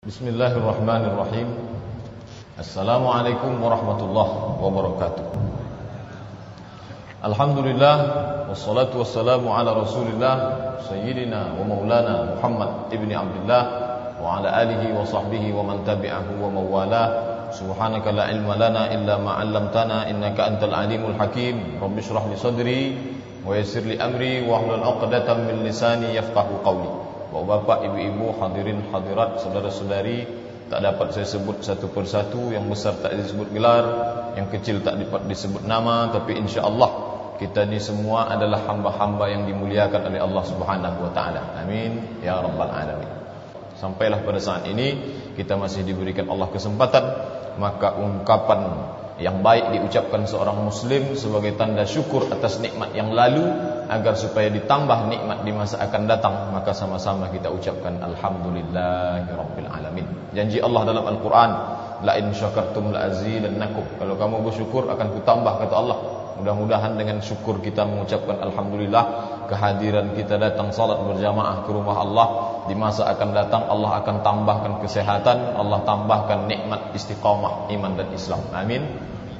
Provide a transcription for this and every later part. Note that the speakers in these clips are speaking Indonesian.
Bismillahirrahmanirrahim. Assalamualaikum warahmatullahi wabarakatuh. Alhamdulillah, wassalatu wassalamu ala Rasulillah Sayyidina wa maulana Muhammad ibni Abdullah wa ala alihi wa sahbihi wa man tabi'ahu wa mawala. Subhanaka la ilma lana illa ma 'allamtana innaka antal alimul hakim. Rabbi shrah li sadri wa yassir li amri wa hlul 'uqdatam min lisani yafqahu qawli. Bapak, ibu-ibu, hadirin, hadirat, saudara-saudari, tak dapat saya sebut satu persatu. Yang besar tak disebut gelar, yang kecil tak dapat disebut nama. Tapi insya-Allah kita ni semua adalah hamba-hamba yang dimuliakan oleh Allah Subhanahu wa taala. Amin ya rabbal alamin. Sampailah pada saat ini kita masih diberikan Allah kesempatan, maka ungkapan yang baik diucapkan seorang muslim sebagai tanda syukur atas nikmat yang lalu, agar supaya ditambah nikmat di masa akan datang, maka sama-sama kita ucapkan alhamdulillahirabbil alamin. Janji Allah dalam Al-Qur'an, la in syakartum la azidannakum. Kalau kamu bersyukur akan kutambah, kata Allah. Mudah-mudahan dengan syukur kita mengucapkan alhamdulillah, kehadiran kita datang salat berjamaah ke rumah Allah, di masa akan datang Allah akan tambahkan kesehatan, Allah tambahkan nikmat istiqamah iman dan Islam. Amin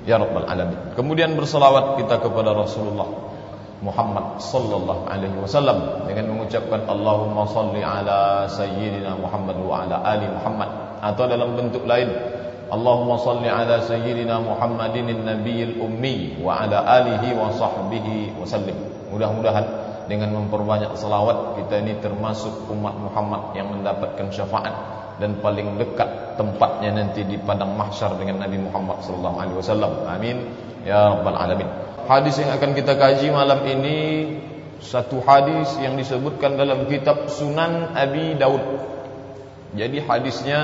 ya rabbal alamin. Kemudian berselawat kita kepada Rasulullah Muhammad sallallahu alaihi wasallam dengan mengucapkan Allahumma salli ala sayyidina Muhammad wa ala ali Muhammad, atau dalam bentuk lain Allahumma salli ala sayyidina Muhammadin nabiyil ummi wa ala alihi wa sahbihi wasallim. Mudah-mudahan dengan memperbanyak selawat kita ini termasuk umat Muhammad yang mendapatkan syafaat dan paling dekat tempatnya nanti di padang mahsyar dengan Nabi Muhammad sallallahu alaihi wasallam. Amin ya rabbal alamin. Hadis yang akan kita kaji malam ini satu hadis yang disebutkan dalam kitab Sunan Abi Daud. Jadi hadisnya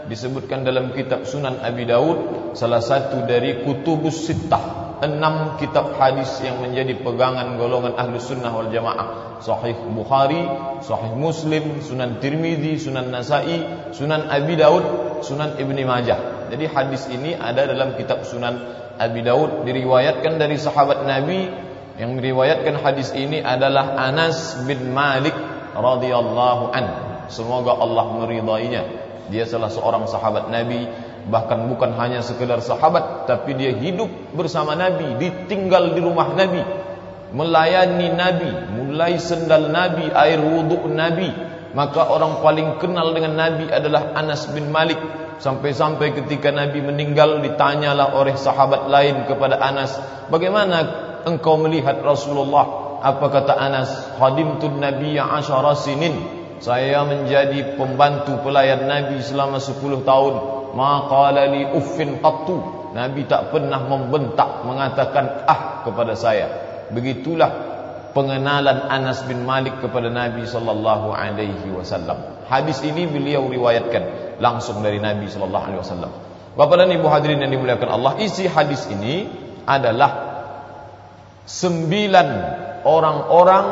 disebutkan dalam kitab Sunan Abi Daud, salah satu dari kutubus sittah, 6 kitab hadis yang menjadi pegangan golongan Ahlus Sunnah wal Jamaah. Sahih Bukhari, Sahih Muslim, Sunan Tirmizi, Sunan Nasa'i, Sunan Abi Daud, Sunan Ibni Majah. Jadi hadis ini ada dalam kitab Sunan Abi Daud, diriwayatkan dari sahabat Nabi. Yang meriwayatkan hadis ini adalah Anas bin Malik radhiyallahu an. Semoga Allah meridainya. Dia salah seorang sahabat Nabi, bahkan bukan hanya sekedar sahabat, tapi dia hidup bersama Nabi, ditinggal di rumah Nabi, melayani Nabi, mulai sendal Nabi, air wuduk Nabi. Maka orang paling kenal dengan Nabi adalah Anas bin Malik. Sampai-sampai ketika Nabi meninggal, ditanyalah oleh sahabat lain kepada Anas, bagaimana engkau melihat Rasulullah? Apa kata Anas? Khadimtun nabiyya 10 sinin. Saya menjadi pembantu pelayan Nabi selama 10 tahun. Ma qala li uffin qattu. Nabi tak pernah membentak, mengatakan kepada saya. Begitulah pengenalan Anas bin Malik kepada Nabi sallallahu alaihi wasallam. Hadis ini beliau riwayatkan langsung dari Nabi sallallahu alaihi wasallam. Bapak dan Ibu hadirin yang dimuliakan Allah, isi hadis ini adalah 9 orang-orang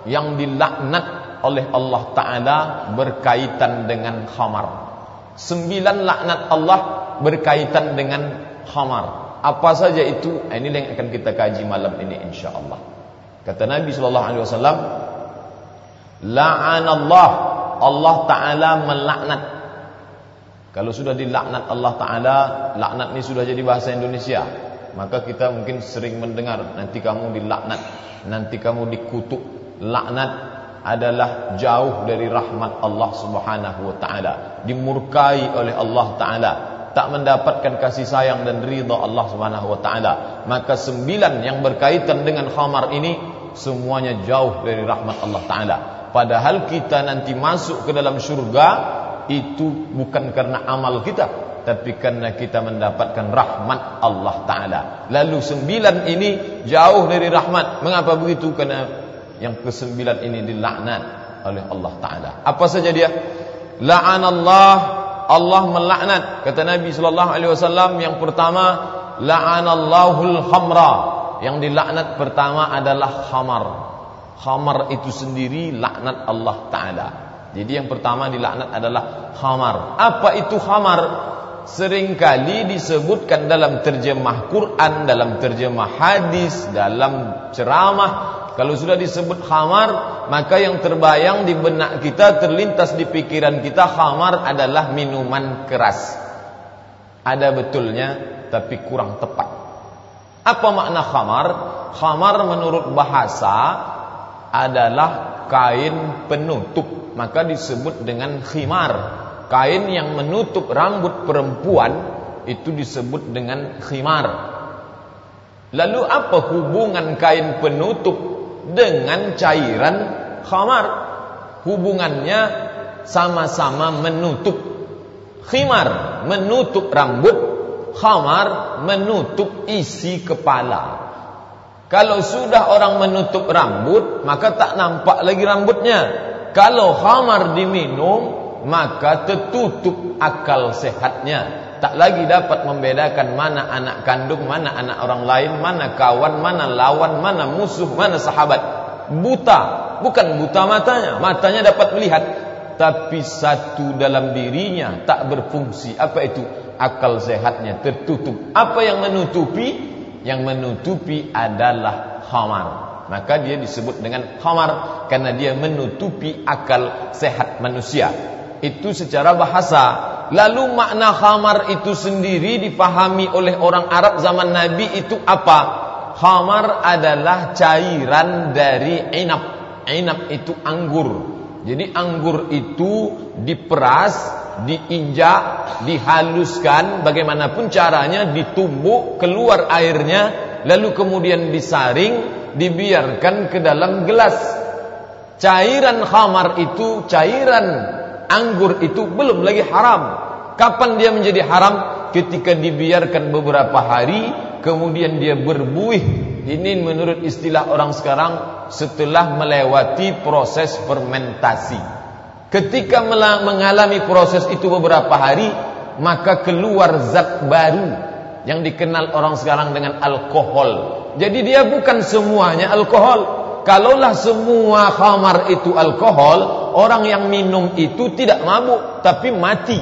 yang dilaknat oleh Allah Ta'ala berkaitan dengan khamar. 9 laknat Allah berkaitan dengan khamar. Apa saja itu? Ini yang akan kita kaji malam ini insya-Allah. Kata Nabi sallallahu alaihi wasallam, la'anallah, Allah Ta'ala melaknat. Kalau sudah dilaknat Allah Ta'ala, laknat ini sudah jadi bahasa Indonesia. Maka kita mungkin sering mendengar, nanti kamu dilaknat, nanti kamu dikutuk. Laknat adalah jauh dari rahmat Allah Subhanahu wa taala, dimurkai oleh Allah Taala, tak mendapatkan kasih sayang dan ridha Allah Subhanahu wa taala. Maka 9 yang berkaitan dengan khamar ini semuanya jauh dari rahmat Allah Taala. Padahal kita nanti masuk ke dalam syurga itu bukan karena amal kita, tapi karena kita mendapatkan rahmat Allah Taala. Lalu 9 ini jauh dari rahmat. Mengapa begitu? Karena yang ke-9 ini dilaknat oleh Allah Ta'ala. Apa saja dia? La'anallah, Allah melaknat. Kata Nabi sallallahu alaihi wasallam, yang pertama la'anallahul khamra. Yang dilaknat pertama adalah khamar. Khamar itu sendiri laknat Allah Ta'ala. Jadi yang pertama dilaknat adalah khamar. Apa itu khamar? Seringkali disebutkan dalam terjemah Quran, dalam terjemah hadis, dalam ceramah. Kalau sudah disebut khamar, maka yang terbayang di benak kita, terlintas di pikiran kita, khamar adalah minuman keras. Ada betulnya, tapi kurang tepat. Apa makna khamar? Khamar menurut bahasa adalah kain penutup, maka disebut dengan khimar. Kain yang menutup rambut perempuan itu disebut dengan khimar. Lalu apa hubungan kain penutup dengan cairan khamar? Hubungannya sama-sama menutup. Khimar menutup rambut, khamar menutup isi kepala. Kalau sudah orang menutup rambut, maka tak nampak lagi rambutnya. Kalau khamar diminum, maka tertutup akal sehatnya. Tak lagi dapat membedakan mana anak kandung, mana anak orang lain, mana kawan, mana lawan, mana musuh, mana sahabat. Buta, bukan buta matanya. Matanya dapat melihat, tapi satu dalam dirinya tak berfungsi. Apa itu? Akal sehatnya tertutup. Apa yang menutupi? Yang menutupi adalah khamar. Maka dia disebut dengan khamar karena dia menutupi akal sehat manusia. Itu secara bahasa. Lalu makna khamar itu sendiri dipahami oleh orang Arab zaman Nabi itu apa? Khamar adalah cairan dari inab. Inab itu anggur. Jadi anggur itu diperas, diinjak, dihaluskan, bagaimanapun caranya, ditumbuk, keluar airnya, lalu kemudian disaring, dibiarkan ke dalam gelas. Cairan khamar itu, cairan anggur itu belum lagi haram. Kapan dia menjadi haram? Ketika dibiarkan beberapa hari, kemudian dia berbuih. Ini menurut istilah orang sekarang, setelah melewati proses fermentasi. Ketika mengalami proses itu beberapa hari, maka keluar zat baru yang dikenal orang sekarang dengan alkohol. Jadi dia bukan semuanya alkohol. Kalaulah semua khamar itu alkohol, orang yang minum itu tidak mabuk, tapi mati.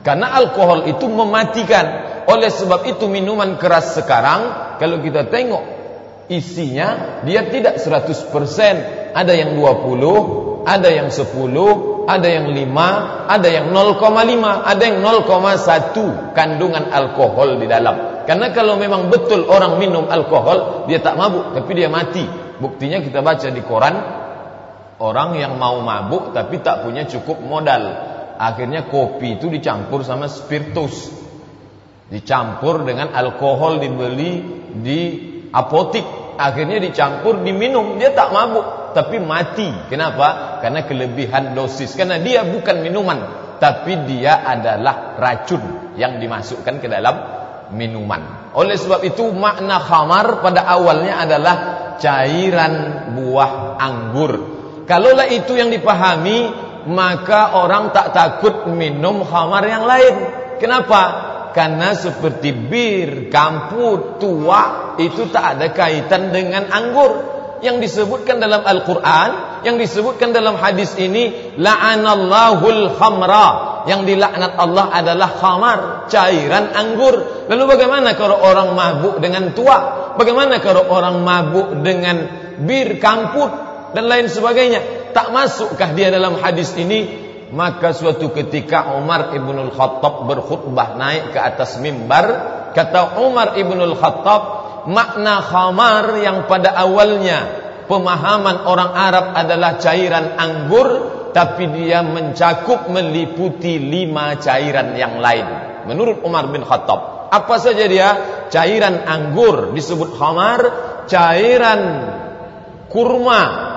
Karena alkohol itu mematikan. Oleh sebab itu minuman keras sekarang, kalau kita tengok isinya, dia tidak 100%. Ada yang 20, ada yang 10, ada yang 5, ada yang 0,5, ada yang 0,1 kandungan alkohol di dalam. Karena kalau memang betul orang minum alkohol, dia tak mabuk, tapi dia mati. Buktinya kita baca di koran, orang yang mau mabuk tapi tak punya cukup modal. Akhirnya kopi itu dicampur sama spiritus, dicampur dengan alkohol, dibeli di apotik, akhirnya dicampur, diminum, dia tak mabuk tapi mati. Kenapa? Karena kelebihan dosis. Karena dia bukan minuman, tapi dia adalah racun yang dimasukkan ke dalam minuman. Oleh sebab itu makna khamar pada awalnya adalah cairan buah anggur. Kalaulah itu yang dipahami, maka orang tak takut minum khamar yang lain. Kenapa? Karena seperti bir, kamput, tua, itu tak ada kaitan dengan anggur. Yang disebutkan dalam Al-Quran, yang disebutkan dalam hadis ini, la'anallahul khamra. Yang dilaknat Allah adalah khamar, cairan anggur. Lalu bagaimana kalau orang mabuk dengan tua? Bagaimana kalau orang mabuk dengan bir, kamput, dan lain sebagainya? Tak masukkah dia dalam hadis ini? Maka suatu ketika Umar ibnul Khattab berkhutbah naik ke atas mimbar. Kata Umar ibnul Khattab, makna khamar yang pada awalnya pemahaman orang Arab adalah cairan anggur, tapi dia mencakup, meliputi 5 cairan yang lain. Menurut Umar bin Khattab, apa saja dia? Cairan anggur disebut khamar, cairan kurma,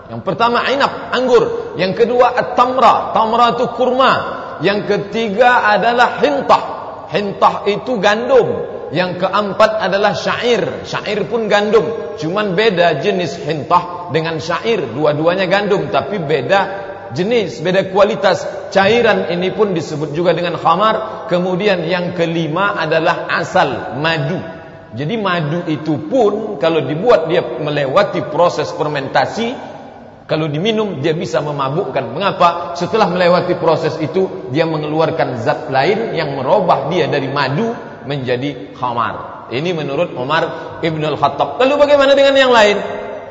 yang pertama inab, anggur. Yang kedua at-tamra, tamra itu kurma. Yang ketiga adalah hintah, hintah itu gandum. Yang keempat adalah syair, syair pun gandum. Cuman beda jenis hintah dengan syair, dua-duanya gandum, tapi beda jenis, beda kualitas. Cairan ini pun disebut juga dengan khamar. Kemudian yang kelima adalah asal, madu. Jadi madu itu pun kalau dibuat dia melewati proses fermentasi, kalau diminum dia bisa memabukkan. Mengapa? Setelah melewati proses itu dia mengeluarkan zat lain yang merubah dia dari madu menjadi khamar. Ini menurut Umar ibn al-Khattab. Lalu bagaimana dengan yang lain?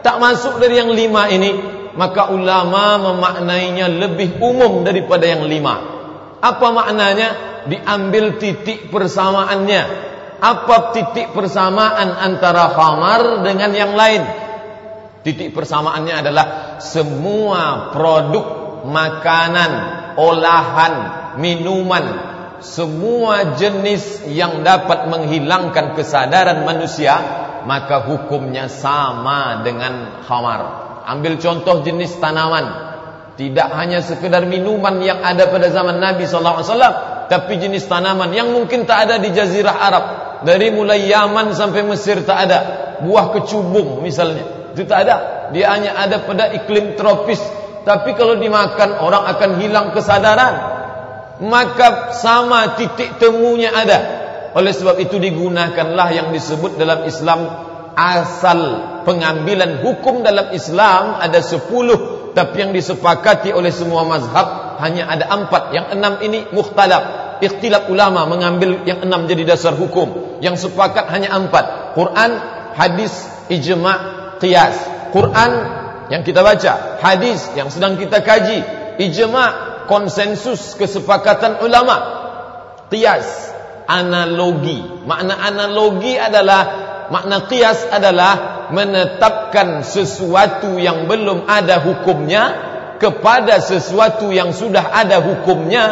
Tak masuk dari yang 5 ini. maka ulama memaknainya lebih umum daripada yang 5. Apa maknanya? Diambil titik persamaannya. Apa titik persamaan antara khamar dengan yang lain? Titik persamaannya adalah semua produk makanan, olahan, minuman, semua jenis yang dapat menghilangkan kesadaran manusia, maka hukumnya sama dengan khamar. Ambil contoh jenis tanaman. Tidak hanya sekedar minuman yang ada pada zaman Nabi SAW, tapi jenis tanaman yang mungkin tak ada di Jazirah Arab. Dari mulai Yaman sampai Mesir tak ada. Buah kecubung misalnya, itu tak ada. Dia hanya ada pada iklim tropis. Tapi kalau dimakan, orang akan hilang kesadaran. Maka sama titik temunya ada. Oleh sebab itu digunakanlah yang disebut dalam Islam, asal pengambilan hukum dalam Islam ada 10, tapi yang disepakati oleh semua mazhab hanya ada 4. Yang 6 ini mukhtalaf, ikhtilaf ulama mengambil yang 6 jadi dasar hukum. Yang sepakat hanya 4: Quran, hadis, ijma', qiyas. Quran yang kita baca, hadis yang sedang kita kaji, ijma', konsensus kesepakatan ulama, qiyas, analogi. Makna analogi adalah, makna qiyas adalah menetapkan sesuatu yang belum ada hukumnya kepada sesuatu yang sudah ada hukumnya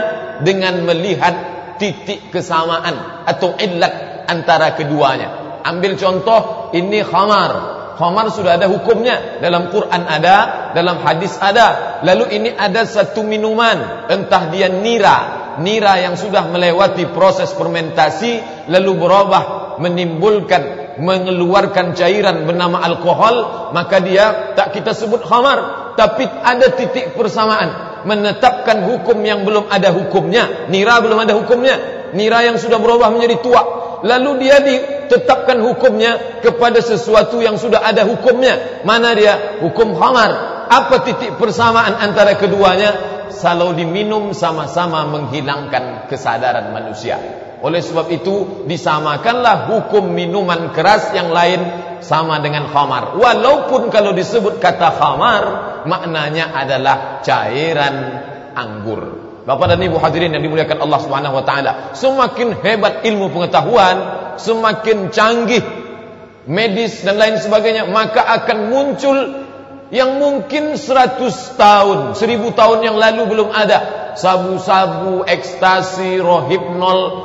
dengan melihat titik kesamaan atau illat antara keduanya. Ambil contoh, ini khamar. Khamar sudah ada hukumnya, dalam Quran ada, dalam hadis ada. Lalu ini ada satu minuman, entah dia nira yang sudah melewati proses fermentasi lalu berubah menimbulkan, mengeluarkan cairan bernama alkohol, maka dia tak kita sebut khamar. Tapi ada titik persamaan, menetapkan hukum yang belum ada hukumnya. Nira belum ada hukumnya, nira yang sudah berubah menjadi tua, lalu dia ditetapkan hukumnya kepada sesuatu yang sudah ada hukumnya. Mana dia? Hukum khamar. Apa titik persamaan antara keduanya? Kalau diminum sama-sama menghilangkan kesadaran manusia. Oleh sebab itu disamakanlah hukum minuman keras yang lain sama dengan khamar. Walaupun kalau disebut kata khamar, maknanya adalah cairan anggur. Bapak dan Ibu hadirin yang dimuliakan Allah Subhanahu wa taala, semakin hebat ilmu pengetahuan, semakin canggih medis dan lain sebagainya, maka akan muncul yang mungkin 100 tahun, 1000 tahun yang lalu belum ada. Sabu-sabu, ekstasi, rohipnol,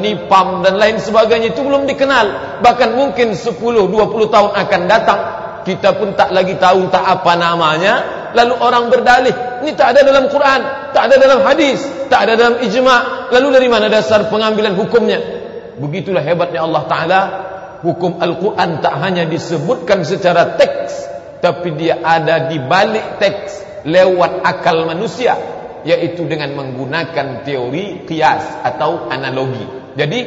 nipam dan lain sebagainya itu belum dikenal. Bahkan mungkin 10-20 tahun akan datang, kita pun tak lagi tahu tak apa namanya. Lalu orang berdalih, ini tak ada dalam Quran, tak ada dalam hadis, tak ada dalam ijma'. Lalu dari mana dasar pengambilan hukumnya? Begitulah hebatnya Allah Ta'ala. Hukum Al-Quran tak hanya disebutkan secara teks, tapi dia ada di balik teks lewat akal manusia, yaitu dengan menggunakan teori qiyas atau analogi. Jadi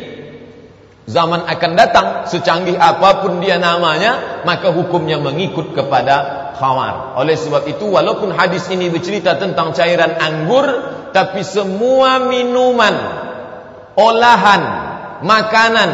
zaman akan datang, secanggih apapun dia namanya, maka hukumnya mengikut kepada khamar. Oleh sebab itu, walaupun hadis ini bercerita tentang cairan anggur, tapi semua minuman, olahan, makanan,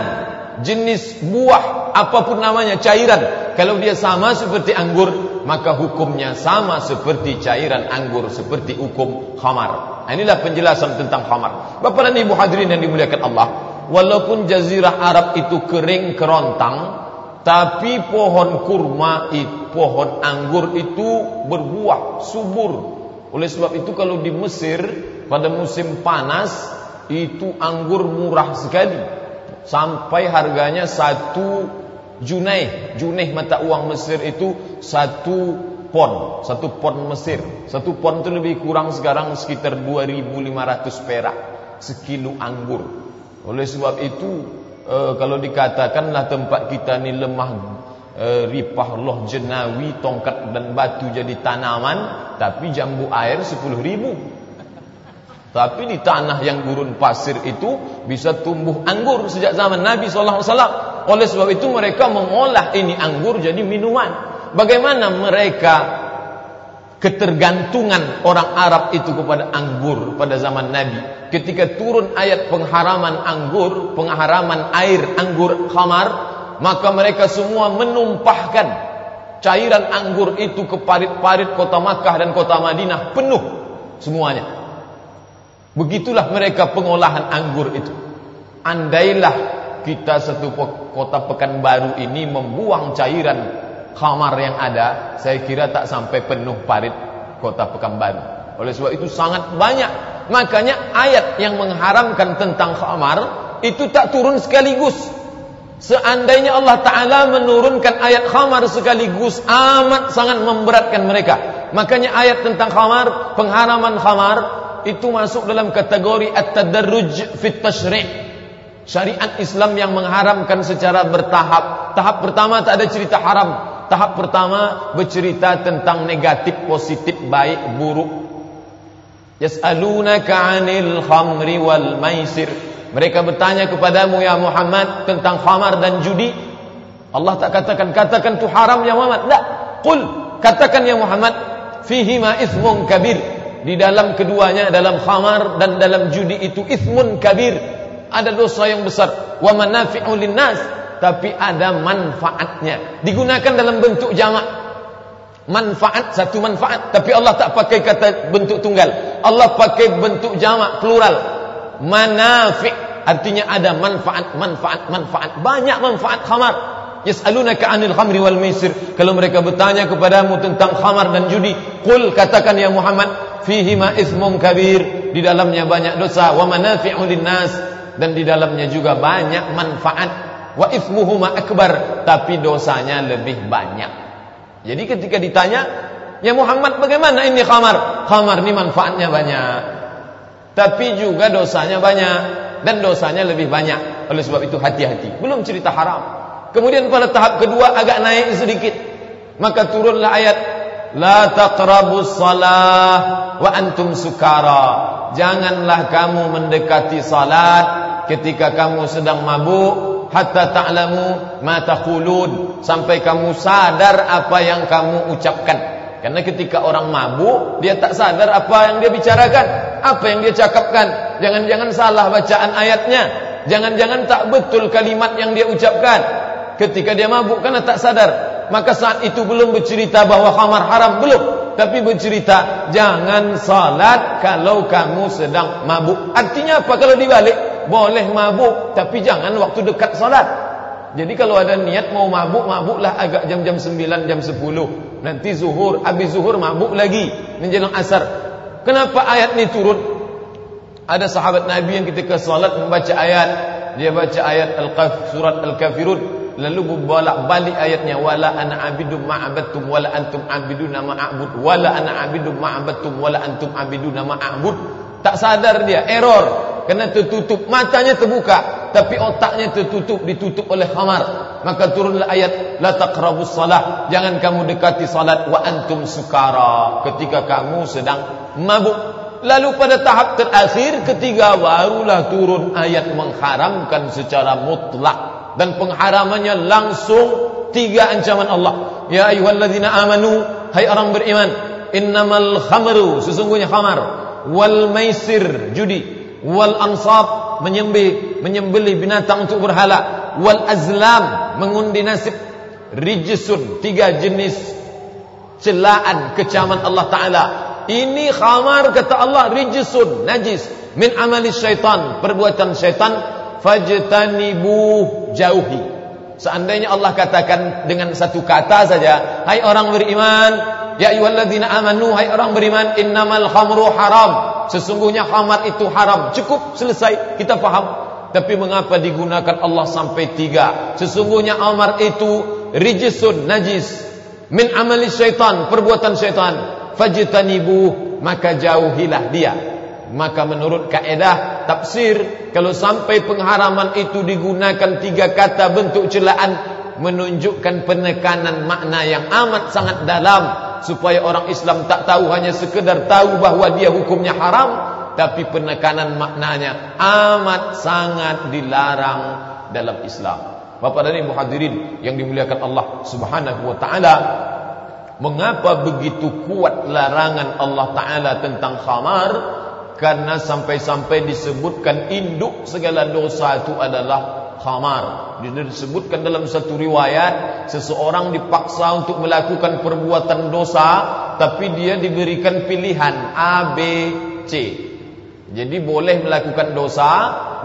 jenis buah, apapun namanya, cairan, kalau dia sama seperti anggur, maka hukumnya sama seperti cairan anggur, seperti hukum khamar. Inilah penjelasan tentang khamar. Bapak dan Ibu hadirin yang dimuliakan Allah, walaupun Jazirah Arab itu kering kerontang, tapi pohon kurma, pohon anggur itu berbuah subur. Oleh sebab itu kalau di Mesir pada musim panas, itu anggur murah sekali, sampai harganya 1 Junai mata uang Mesir itu 1 pon. 1 pon Mesir, 1 pon itu lebih kurang sekarang sekitar 2.500 perak sekilo anggur. Oleh sebab itu kalau dikatakanlah tempat kita ni lemah ripah loh jenawi, tongkat dan batu jadi tanaman, tapi jambu air 10.000. Tapi di tanah yang gurun pasir itu bisa tumbuh anggur sejak zaman Nabi SAW. Oleh sebab itu mereka mengolah ini anggur jadi minuman. Bagaimana mereka ketergantungan orang Arab itu kepada anggur pada zaman Nabi. Ketika turun ayat pengharaman anggur, pengharaman air anggur khamar, maka mereka semua menumpahkan cairan anggur itu ke parit-parit kota Makkah dan kota Madinah penuh semuanya. Begitulah mereka pengolahan anggur itu. Andailah kita satu kota Pekanbaru ini membuang cairan khamar yang ada, saya kira tak sampai penuh parit kota Pekanbaru. Oleh sebab itu sangat banyak. Makanya ayat yang mengharamkan tentang khamar itu tak turun sekaligus. Seandainya Allah Ta'ala menurunkan ayat khamar sekaligus, amat sangat memberatkan mereka. Makanya ayat tentang khamar, pengharaman khamar, itu masuk dalam kategori at-tadarruj fit tasyri'. Syariat Islam yang mengharamkan secara bertahap. Tahap pertama tak ada cerita haram. Tahap pertama bercerita tentang negatif, positif, baik, buruk. Yas'alunaka 'anil khamri wal maisir. Mereka bertanya kepadamu ya Muhammad tentang khamar dan judi. Allah tak katakan tu haram ya Muhammad. Tak. Qul, katakan ya Muhammad, fihima ithmun kabir. Di dalam keduanya, dalam khamar dan dalam judi itu ithmun kabir. Ada dosa yang besar. Wa manafi'u linnas, tapi ada manfaatnya. Digunakan dalam bentuk jamak. Manfaat, satu manfaat, tapi Allah tak pakai kata bentuk tunggal. Allah pakai bentuk jamak, plural. Manafi', artinya ada manfaat. Banyak manfaat khamar. Yas'alunaka 'anil khamri wal maisir. Kalau mereka bertanya kepadamu tentang khamar dan judi, qul, katakan ya Muhammad, fihima ithmun kabir. Di dalamnya banyak dosa. Wa manafi'u linnas, dan di dalamnya juga banyak manfaat. Wa ithmuhuma akbar, tapi dosanya lebih banyak. Jadi ketika ditanya, ya Muhammad, bagaimana ini khamar? Khamar ini manfaatnya banyak, tapi juga dosanya banyak, dan dosanya lebih banyak. Oleh sebab itu hati-hati. Belum cerita haram. Kemudian pada tahap kedua agak naik sedikit, maka turunlah ayat la taqrabus salah wa antum sukara. Janganlah kamu mendekati salat ketika kamu sedang mabuk, hatta ta'lamu ma taqulun, sampai kamu sadar apa yang kamu ucapkan. Karena ketika orang mabuk, dia tak sadar apa yang dia bicarakan, apa yang dia cakapkan. Jangan-jangan salah bacaan ayatnya, jangan-jangan tak betul kalimat yang dia ucapkan. Ketika dia mabuk karena tak sadar, maka saat itu belum bercerita bahwa khamar haram, belum, tapi bercerita jangan salat kalau kamu sedang mabuk. Artinya apa kalau dibalik? Boleh mabuk, tapi jangan waktu dekat salat. Jadi kalau ada niat mau mabuk, mabuklah agak jam-jam 9, jam 10. Nanti zuhur, habis zuhur mabuk lagi menjelang asar. Kenapa ayat ini turun? Ada sahabat Nabi yang ketika salat membaca ayat, dia baca ayat surat Al-Kafirun, lalu bolak-balik ayatnya, wala ana abidum ma'abattum wala antum abiduna ma'abud, wala ana abidum ma'abattum wala antum abiduna ma'abud. Tak sadar dia, error. Kerana tertutup, matanya terbuka, tapi otaknya tertutup, ditutup oleh khamar. Maka turunlah ayat la taqrabus salah, jangan kamu dekati salat wa antum sukara, ketika kamu sedang mabuk. Lalu pada tahap terakhir ketiga barulah turun ayat mengharamkan secara mutlak, dan pengharamannya langsung 3 ancaman Allah. Ya ayyuhalladzina amanu, hai orang beriman, innamal khamru, sesungguhnya khamar, wal maisir, judi, wal ansab, menyembelih binatang untuk berhala, wal azlam, mengundi nasib, rijsun, 3 jenis celaan, kecaman Allah Ta'ala. Ini khamar, kata Allah, rijsun, najis, min amali syaitan, perbuatan syaitan, fajtanibuh, jauhi. Seandainya Allah katakan dengan satu kata saja, hai orang beriman, ya ayyuhalladzina amanu, hai orang beriman, innamal khamru haram, sesungguhnya khamar itu haram, cukup, selesai, kita faham. Tapi mengapa digunakan Allah sampai 3? Sesungguhnya khamar itu rijsun, najis, min amali syaitan, perbuatan syaitan, fajtanibuh, maka jauhilah dia. Maka menurut kaedah tafsir, kalau sampai pengharaman itu digunakan 3 kata bentuk celaan, menunjukkan penekanan makna yang amat sangat dalam, supaya orang Islam tak tahu hanya sekedar tahu bahawa dia hukumnya haram, tapi penekanan maknanya amat sangat dilarang dalam Islam. Bapak dan Ibu hadirin yang dimuliakan Allah Subhanahu wa taala, mengapa begitu kuat larangan Allah Ta'ala tentang khamar? Karena sampai-sampai disebutkan induk segala dosa itu adalah khamar. Disebutkan dalam satu riwayat, seseorang dipaksa untuk melakukan perbuatan dosa, tapi dia diberikan pilihan A, B, C. Jadi boleh melakukan dosa,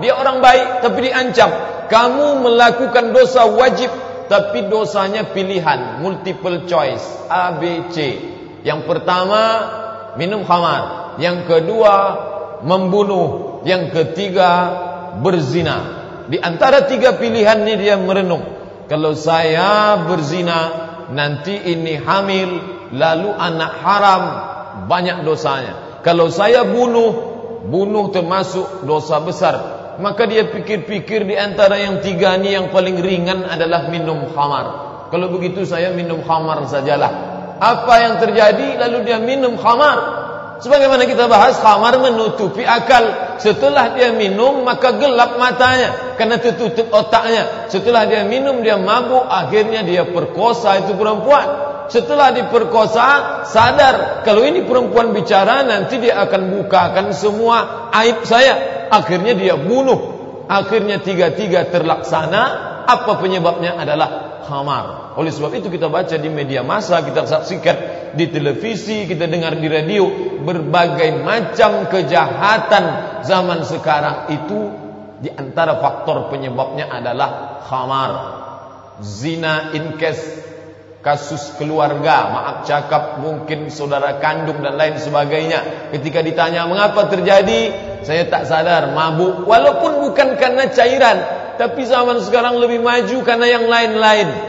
dia orang baik tapi diancam. Kamu melakukan dosa wajib, tapi dosanya pilihan, multiple choice, A, B, C. Yang pertama minum khamar, yang kedua membunuh, yang ketiga berzina. Di antara tiga pilihan ini dia merenung, kalau saya berzina, nanti ini hamil, lalu anak haram, banyak dosanya. Kalau saya bunuh termasuk dosa besar. Maka dia pikir-pikir di antara yang tiga ini yang paling ringan adalah minum khamar. Kalau begitu saya minum khamar sajalah. Apa yang terjadi? Lalu dia minum khamar. Sebagaimana kita bahas, khamar menutupi akal. Setelah dia minum, maka gelap matanya karena tertutup otaknya. Setelah dia minum, dia mabuk, akhirnya dia perkosa itu perempuan. Setelah diperkosa, sadar kalau ini perempuan bicara, nanti dia akan bukakan semua aib saya. Akhirnya dia bunuh. Akhirnya tiga-tiga terlaksana. Apa penyebabnya? Adalah khamar. Oleh sebab itu kita baca di media massa, kita saksikan di televisi, kita dengar di radio, berbagai macam kejahatan zaman sekarang itu di antara faktor penyebabnya adalah khamar. Zina, incest, kasus keluarga, maaf cakap, mungkin saudara kandung dan lain sebagainya. Ketika ditanya mengapa terjadi, saya tak sadar, mabuk. Walaupun bukan karena cairan, tapi zaman sekarang lebih maju karena yang lain-lain.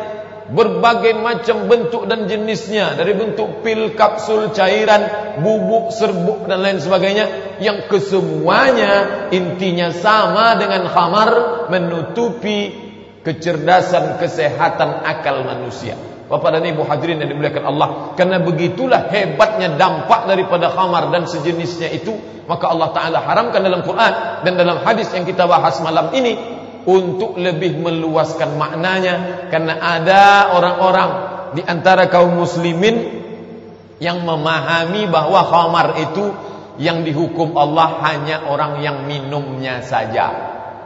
Berbagai macam bentuk dan jenisnya, dari bentuk pil, kapsul, cairan, bubuk, serbuk dan lain sebagainya, yang kesemuanya intinya sama dengan khamar, menutupi kecerdasan, kesehatan akal manusia. Bapak dan Ibu hadirin yang dimuliakan Allah, karena begitulah hebatnya dampak daripada khamar dan sejenisnya itu, maka Allah Ta'ala haramkan dalam Quran dan dalam hadis yang kita bahas malam ini, untuk lebih meluaskan maknanya. Karena ada orang-orang di antara kaum muslimin yang memahami bahwa khamar itu yang dihukum Allah hanya orang yang minumnya saja.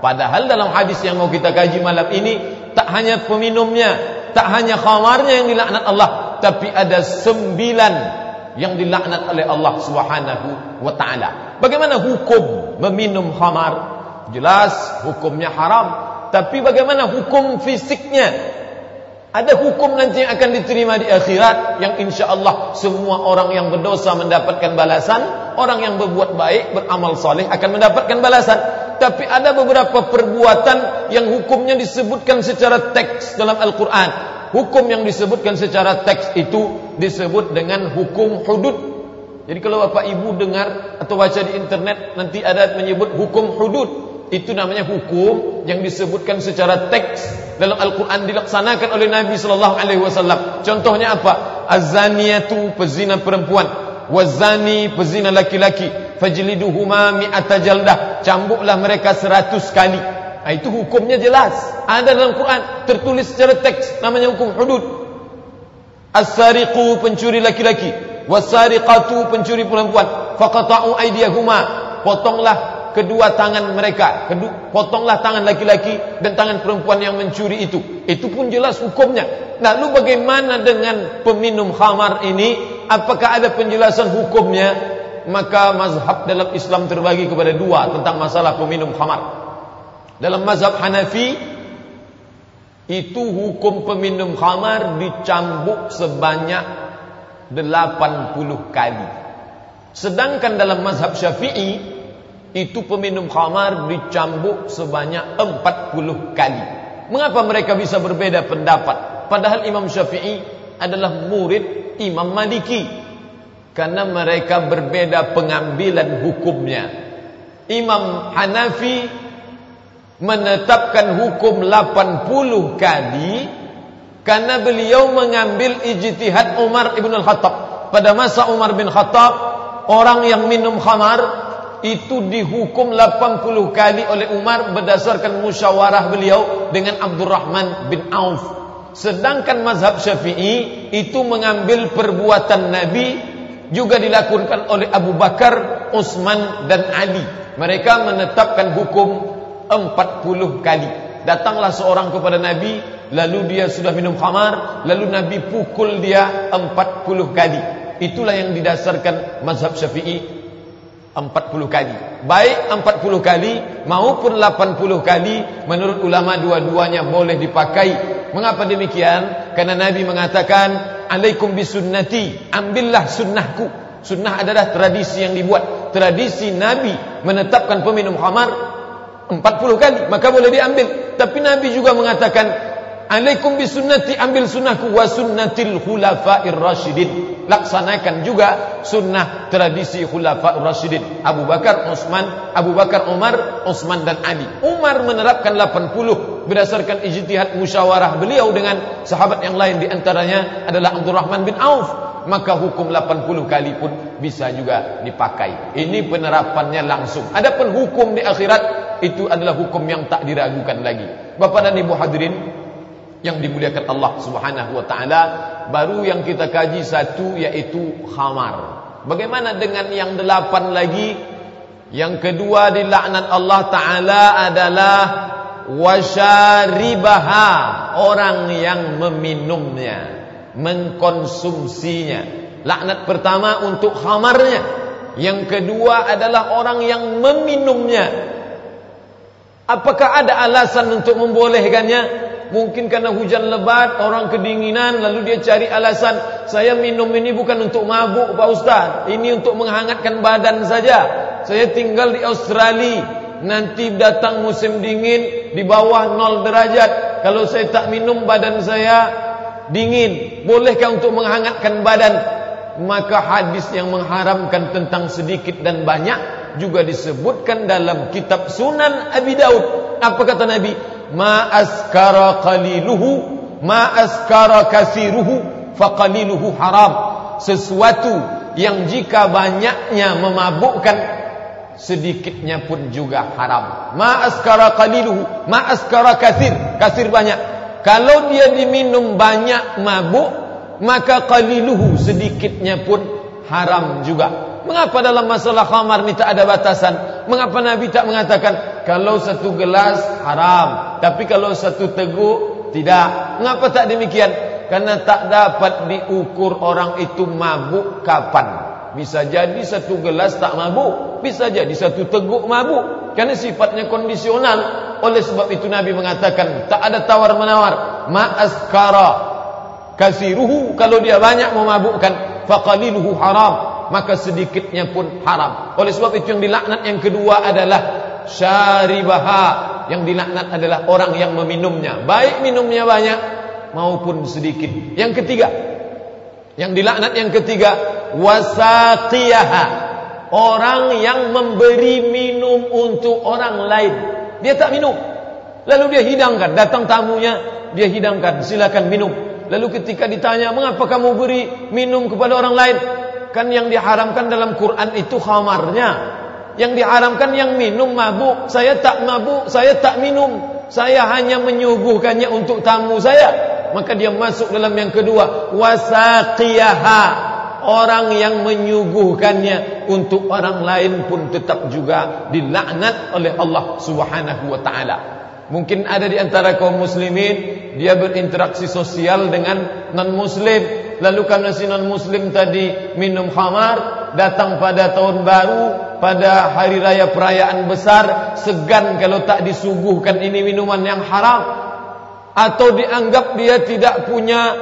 Padahal dalam hadis yang mau kita kaji malam ini, tak hanya peminumnya, tak hanya khamarnya yang dilaknat Allah, tapi ada 9 yang dilaknat oleh Allah Subhanahu wa ta'ala. Bagaimana hukum meminum khamar? Jelas hukumnya haram. Tapi bagaimana hukum fisiknya? Ada hukum nanti yang akan diterima di akhirat, yang insya Allah semua orang yang berdosa mendapatkan balasan, orang yang berbuat baik, beramal saleh akan mendapatkan balasan. Tapi ada beberapa perbuatan yang hukumnya disebutkan secara teks dalam Al-Quran. Hukum yang disebutkan secara teks itu disebut dengan hukum hudud. Jadi kalau Bapak Ibu dengar atau baca di internet, nanti ada menyebut hukum hudud. Itu namanya hukum yang disebutkan secara teks dalam Al-Quran, dilaksanakan oleh Nabi SAW. Contohnya apa? Az-zaniyatu, pezina perempuan, waz-zani, pezina laki-laki, fajliduhuma mi'ata jaldah, cambuklah mereka 100 kali. Nah, itu hukumnya jelas, ada dalam Quran, tertulis secara teks, namanya hukum hudud. As-sariqu, pencuri laki-laki, was-sariqatu, pencuri perempuan, faqata'u aydiyahuma, potonglah kedua tangan mereka, potonglah tangan laki-laki dan tangan perempuan yang mencuri itu. Itu pun jelas hukumnya. Lalu bagaimana dengan peminum khamar ini? Apakah ada penjelasan hukumnya? Maka mazhab dalam Islam terbagi kepada 2 tentang masalah peminum khamar. Dalam mazhab Hanafi, itu hukum peminum khamar dicambuk sebanyak 80 kali. Sedangkan dalam mazhab Syafi'i, itu peminum khamar dicambuk sebanyak 40 kali. Mengapa mereka bisa berbeda pendapat? Padahal Imam Syafi'i adalah murid Imam Maliki. Karena mereka berbeda pengambilan hukumnya. Imam Hanafi menetapkan hukum 80 kali karena beliau mengambil ijtihad Umar ibn al-Khattab. Pada masa Umar bin Khattab, orang yang minum khamar itu dihukum 80 kali oleh Umar berdasarkan musyawarah beliau dengan Abdurrahman bin Auf. Sedangkan mazhab Syafi'i itu mengambil perbuatan Nabi, juga dilakukan oleh Abu Bakar, Utsman dan Ali. Mereka menetapkan hukum 40 kali. Datanglah seorang kepada Nabi, lalu dia sudah minum khamar, lalu Nabi pukul dia 40 kali. Itulah yang didasarkan mazhab Syafi'i, 40 kali. Baik 40 kali maupun 80 kali, menurut ulama dua-duanya boleh dipakai. Mengapa demikian? Karena Nabi mengatakan, alaikum bisunnati, ambillah sunnahku. Sunnah adalah tradisi yang dibuat. Tradisi Nabi menetapkan peminum khamar 40 kali, maka boleh diambil. Tapi Nabi juga mengatakan, alaikum bisunnati, ambil sunnahku, wa sunnatil khulafa'ir rasyidin. Laksanakan juga sunnah tradisi khulafa'ir rasyidin. Abu Bakar, Umar, Utsman dan Ali. Umar menerapkan 80 berdasarkan ijtihad musyawarah beliau dengan sahabat yang lain, di antaranya adalah Abdurrahman bin Auf. Maka hukum 80 kali pun bisa juga dipakai. Ini penerapannya langsung. Adapun hukum di akhirat, itu adalah hukum yang tak diragukan lagi. Bapak dan Ibu hadirin yang dimuliakan Allah Subhanahu wa taala, baru yang kita kaji satu, yaitu khamar. Bagaimana dengan yang 8 lagi? Yang kedua dilaknat Allah taala adalah wasyaribaha, orang yang meminumnya, mengkonsumsinya. Laknat pertama untuk khamarnya, yang kedua adalah orang yang meminumnya. Apakah ada alasan untuk membolehkannya? Mungkin karena hujan lebat, orang kedinginan, lalu dia cari alasan, saya minum ini bukan untuk mabuk Pak Ustaz, ini untuk menghangatkan badan saja. Saya tinggal di Australia, nanti datang musim dingin di bawah 0 derajat. Kalau saya tak minum, badan saya dingin. Bolehkah untuk menghangatkan badan? Maka hadis yang mengharamkan tentang sedikit dan banyak juga disebutkan dalam kitab Sunan Abi Daud. Apa kata Nabi? Ma askara qaliluhu, ma askara kasiruhu, faqaliluhu haram. Sesuatu yang jika banyaknya memabukkan, sedikitnya pun juga haram. Ma askara qaliluhu, ma askara kasir, kasir banyak. Kalau dia diminum banyak mabuk, maka qaliluhu, sedikitnya pun haram juga. Mengapa dalam masalah khamar ini tak ada batasan? Mengapa Nabi tak mengatakan kalau 1 gelas haram, tapi kalau 1 teguk tidak? Mengapa tak demikian? Karena tak dapat diukur orang itu mabuk kapan. Bisa jadi 1 gelas tak mabuk, bisa jadi 1 teguk mabuk. Karena sifatnya kondisional. Oleh sebab itu Nabi mengatakan tak ada tawar-menawar. Ma askara kasiruhu, kalau dia banyak memabukkan, faqaliluhu haram, maka sedikitnya pun haram. Oleh sebab itu yang dilaknat yang kedua adalah syaribaha. Yang dilaknat adalah orang yang meminumnya, baik minumnya banyak maupun sedikit. Yang ketiga, yang dilaknat yang ketiga, wasaqiyaha, orang yang memberi minum untuk orang lain. Dia tak minum, lalu dia hidangkan. Datang tamunya, dia hidangkan, silakan minum. Lalu ketika ditanya, mengapa kamu beri minum kepada orang lain? Kan yang diharamkan dalam Quran itu khamarnya, yang diharamkan yang minum mabuk. Saya tak mabuk, saya tak minum, saya hanya menyuguhkannya untuk tamu saya. Maka dia masuk dalam yang kedua, wasaqiyaha, orang yang menyuguhkannya untuk orang lain pun tetap juga dilaknat oleh Allah Subhanahu wa taala. Mungkin ada di antara kaum muslimin, dia berinteraksi sosial dengan non-muslim, lalu karena si non-muslim tadi minum khamar, datang pada tahun baru, pada hari raya perayaan besar, segan kalau tak disuguhkan ini minuman yang haram, atau dianggap dia tidak punya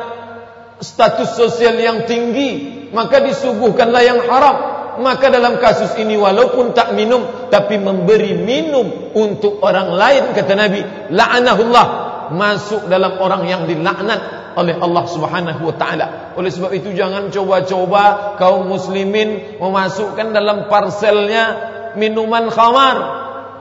status sosial yang tinggi, maka disuguhkanlah yang haram. Maka dalam kasus ini walaupun tak minum, tapi memberi minum untuk orang lain, kata Nabi, la'anahullah, masuk dalam orang yang dilaknat oleh Allah Subhanahu wa taala. Oleh sebab itu jangan coba-coba kaum muslimin memasukkan dalam parselnya minuman khamar,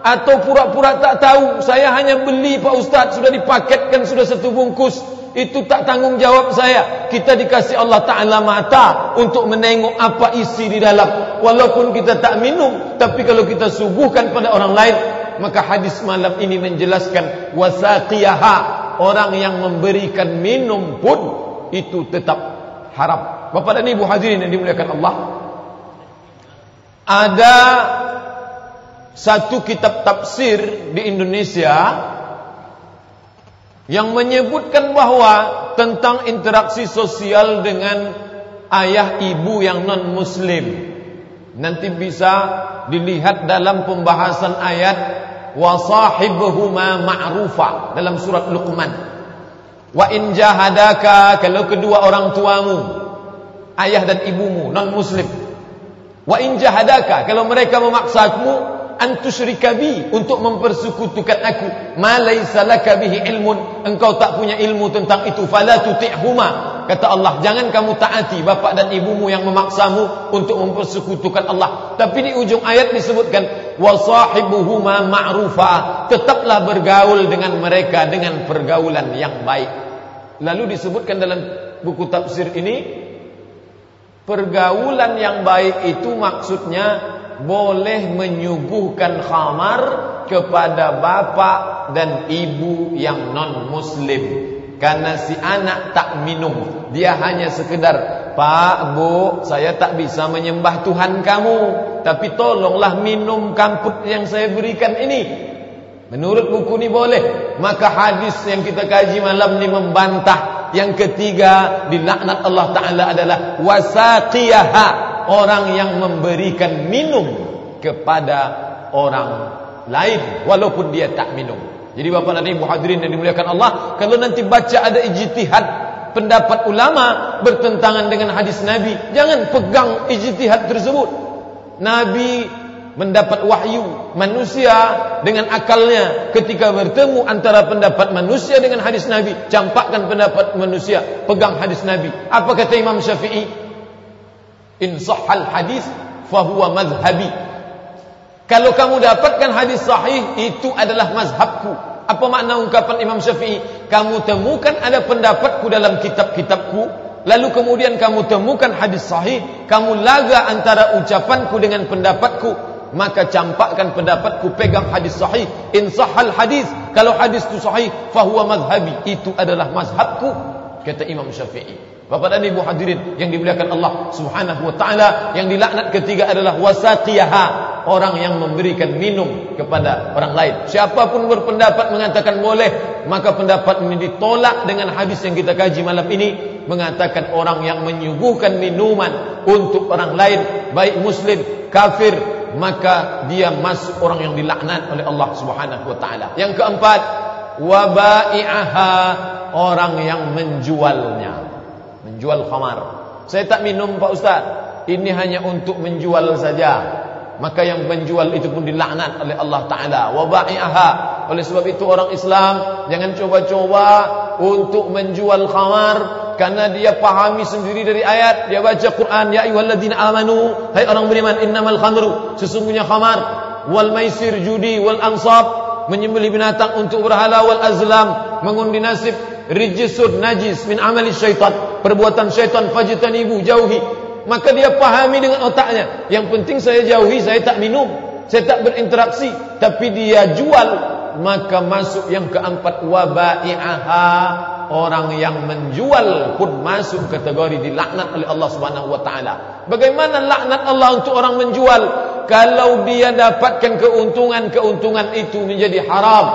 atau pura-pura tak tahu. Saya hanya beli Pak Ustaz, sudah dipaketkan, sudah 1 bungkus. Itu tak tanggung jawab saya. Kita dikasih Allah Ta'ala mata untuk menengok apa isi di dalam. Walaupun kita tak minum, tapi kalau kita suguhkan pada orang lain, maka hadis malam ini menjelaskan wasaqiyaha, orang yang memberikan minum pun itu tetap haram. Bapak dan Ibu hadirin yang dimuliakan Allah, ada satu kitab tafsir di Indonesia yang menyebutkan bahwa tentang interaksi sosial dengan ayah ibu yang non-muslim. Nanti bisa dilihat dalam pembahasan ayat wasahibuhuma ma'rufa dalam surat Luqman. Wa in jahadaka, kalau kedua orang tuamu, ayah dan ibumu non-muslim. Wa in jahadaka, kalau mereka memaksamu antusyrika bi, untuk mempersekutukan aku, ma laysa laka bihi ilmun, engkau tak punya ilmu tentang itu, fala tuti'huma. Kata Allah, jangan kamu taati bapak dan ibumu yang memaksamu untuk mempersekutukan Allah. Tapi di ujung ayat disebutkan wasahibuhuma ma'rufa, tetaplah bergaul dengan mereka dengan pergaulan yang baik. Lalu disebutkan dalam buku tafsir ini, pergaulan yang baik itu maksudnya boleh menyuguhkan khamar kepada bapak dan ibu yang non-muslim. Karena si anak tak minum, dia hanya sekedar, Pak, Bu, saya tak bisa menyembah Tuhan kamu, tapi tolonglah minum kamput yang saya berikan ini. Menurut buku ini boleh. Maka hadis yang kita kaji malam ini membantah. Yang ketiga, dilaknat Allah Ta'ala adalah wasaqiyaha, orang yang memberikan minum kepada orang lain walaupun dia tak minum. Jadi bapak dan ibu hadirin yang dimuliakan Allah, kalau nanti baca ada ijtihad pendapat ulama bertentangan dengan hadis Nabi, jangan pegang ijtihad tersebut. Nabi mendapat wahyu, manusia dengan akalnya ketika bertemu antara pendapat manusia dengan hadis Nabi, campakkan pendapat manusia, pegang hadis Nabi. Apa kata Imam Syafi'i? In sahhal hadis fahuwa madhhabi. Kalau kamu dapatkan hadis sahih, itu adalah mazhabku. Apa makna ungkapan Imam Syafi'i? Kamu temukan ada pendapatku dalam kitab-kitabku, lalu kemudian kamu temukan hadis sahih, kamu laga antara ucapanku dengan pendapatku, maka campakkan pendapatku, pegang hadis sahih. In sahhal hadis, kalau hadis itu sahih, fahuwa madhhabi, itu adalah mazhabku, kata Imam Syafi'i. Bapak dan ibu hadirin yang dimuliakan Allah Subhanahu wa taala, yang dilaknat ketiga adalah wasaqiyaha, orang yang memberikan minum kepada orang lain. Siapapun berpendapat mengatakan boleh, maka pendapat ini ditolak dengan hadis yang kita kaji malam ini, mengatakan orang yang menyuguhkan minuman untuk orang lain, baik muslim, kafir, maka dia masuk orang yang dilaknat oleh Allah Subhanahu wa taala. Yang keempat, wabai'aha, orang yang menjualnya, menjual khamar. Saya tak minum Pak Ustaz, ini hanya untuk menjual saja. Maka yang menjual itu pun dilaknat oleh Allah Ta'ala. Wabai'aha. Oleh sebab itu orang Islam jangan coba-coba untuk menjual khamar, karena dia pahami sendiri dari ayat. Dia baca Quran, ya ayyuhalladzina amanu, hai orang beriman, innamal khamru, sesungguhnya khamar, wal maisir, judi, wal ansab, menyembelih binatang untuk berhala, wal azlam, mengundi nasib, rijsun, najis, min amali syaitan, perbuatan syaitan, fajtanibu, jauhi. Maka dia pahami dengan otaknya, yang penting saya jauhi, saya tak minum, saya tak berinteraksi. Tapi dia jual, maka masuk yang keempat, wabai'aha, orang yang menjual pun masuk kategori dilaknat oleh Allah Subhanahu wa taala. Bagaimana laknat Allah untuk orang menjual? Kalau dia dapatkan keuntungan itu menjadi haram.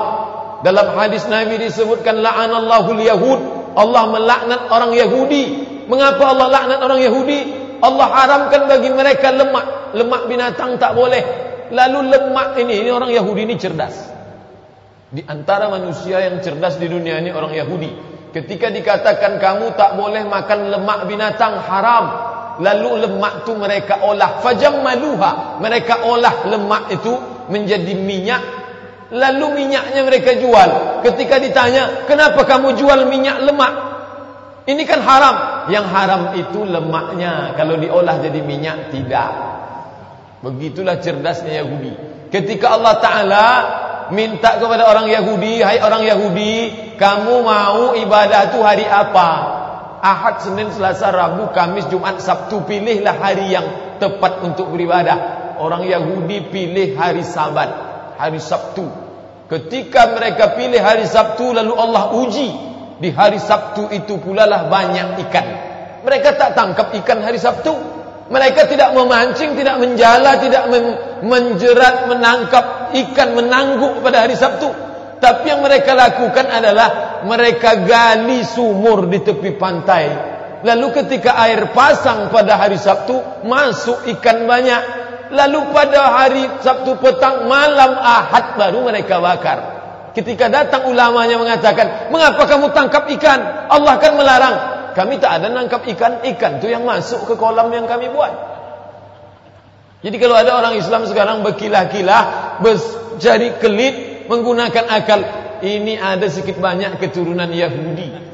Dalam hadis Nabi disebutkan la'anallahu al-yahud, Allah melaknat orang Yahudi. Mengapa Allah laknat orang Yahudi? Allah haramkan bagi mereka lemak. Lemak binatang tak boleh. Lalu lemak ini orang Yahudi ini cerdas. Di antara manusia yang cerdas di dunia ini orang Yahudi. Ketika dikatakan kamu tak boleh makan lemak binatang, haram, lalu lemak itu mereka olah, fajammaluha, mereka olah lemak itu menjadi minyak, lalu minyaknya mereka jual. Ketika ditanya, kenapa kamu jual minyak lemak? Ini kan haram. Yang haram itu lemaknya, kalau diolah jadi minyak tidak. Begitulah cerdasnya Yahudi. Ketika Allah Ta'ala minta kepada orang Yahudi, hai orang Yahudi, kamu mau ibadah itu hari apa? Ahad, Senin, Selasa, Rabu, Kamis, Jumat, Sabtu. Pilihlah hari yang tepat untuk beribadah. Orang Yahudi pilih hari Sabat, hari Sabtu. Ketika mereka pilih hari Sabtu, lalu Allah uji. Di hari Sabtu itu pula lah banyak ikan. Mereka tak tangkap ikan hari Sabtu. Mereka tidak memancing, tidak menjala, tidak menjerat, menangkap ikan, menangguk pada hari Sabtu. Tapi yang mereka lakukan adalah mereka gali sumur di tepi pantai. Lalu ketika air pasang pada hari Sabtu, masuk ikan banyak. Lalu pada hari Sabtu petang, malam Ahad baru mereka bakar. Ketika datang ulamanya mengatakan, mengapa kamu tangkap ikan? Allah kan melarang. Kami tak ada nangkap ikan. Ikan itu yang masuk ke kolam yang kami buat. Jadi kalau ada orang Islam sekarang berkilah-kilah, cari kelit, menggunakan akal, ini ada sedikit banyak keturunan Yahudi.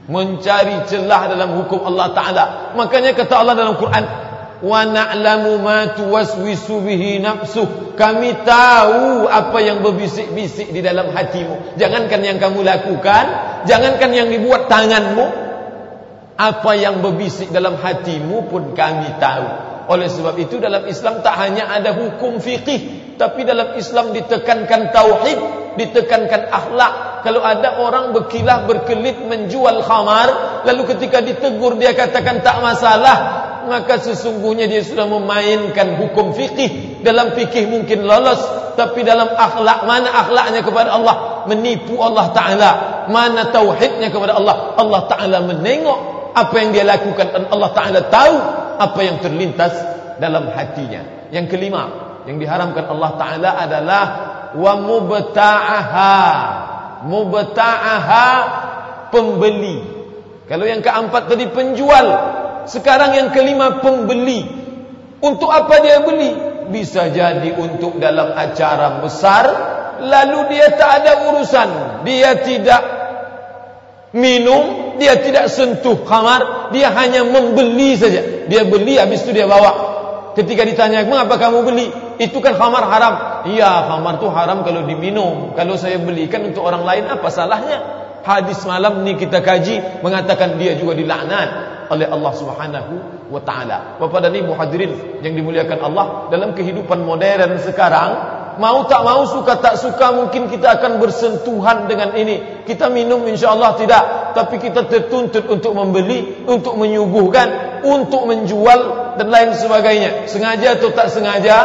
Mencari celah dalam hukum Allah Ta'ala. Makanya kata Allah dalam Quran, wa na'lamu ma tuwaswisu bihi nafsuh. Kami tahu apa yang berbisik-bisik di dalam hatimu. Jangankan yang kamu lakukan, jangankan yang dibuat tanganmu, apa yang berbisik dalam hatimu pun kami tahu. Oleh sebab itu dalam Islam tak hanya ada hukum fiqih, tapi dalam Islam ditekankan tauhid, ditekankan akhlak. Kalau ada orang berkilah berkelit menjual khamar, lalu ketika ditegur dia katakan tak masalah, maka sesungguhnya dia sudah memainkan hukum fikih. Dalam fikih mungkin lolos, tapi dalam akhlak, mana akhlaknya kepada Allah? Menipu Allah Ta'ala. Mana tauhidnya kepada Allah? Allah Ta'ala menengok apa yang dia lakukan, dan Allah Ta'ala tahu apa yang terlintas dalam hatinya. Yang kelima yang diharamkan Allah Ta'ala adalah wa mubta'aha. Mubta'aha, pembeli. Kalau yang keempat tadi penjual, sekarang yang kelima pembeli. Untuk apa dia beli? Bisa jadi untuk dalam acara besar, lalu dia tak ada urusan, dia tidak minum, dia tidak sentuh khamar, dia hanya membeli saja. Dia beli, habis itu dia bawa. Ketika ditanya, mengapa kamu beli? Itu kan khamar haram. Iya, khamar itu haram kalau diminum. Kalau saya belikan untuk orang lain, apa salahnya? Hadis malam ni kita kaji mengatakan dia juga dilaknat oleh Allah Subhanahu wa Ta'ala. Bapak dan Ibu hadirin yang dimuliakan Allah, dalam kehidupan modern sekarang, mau tak mau, suka tak suka, mungkin kita akan bersentuhan dengan ini. Kita minum insya-Allah tidak, tapi kita tertuntut untuk membeli, untuk menyuguhkan, untuk menjual dan lain sebagainya. Sengaja atau tak sengaja,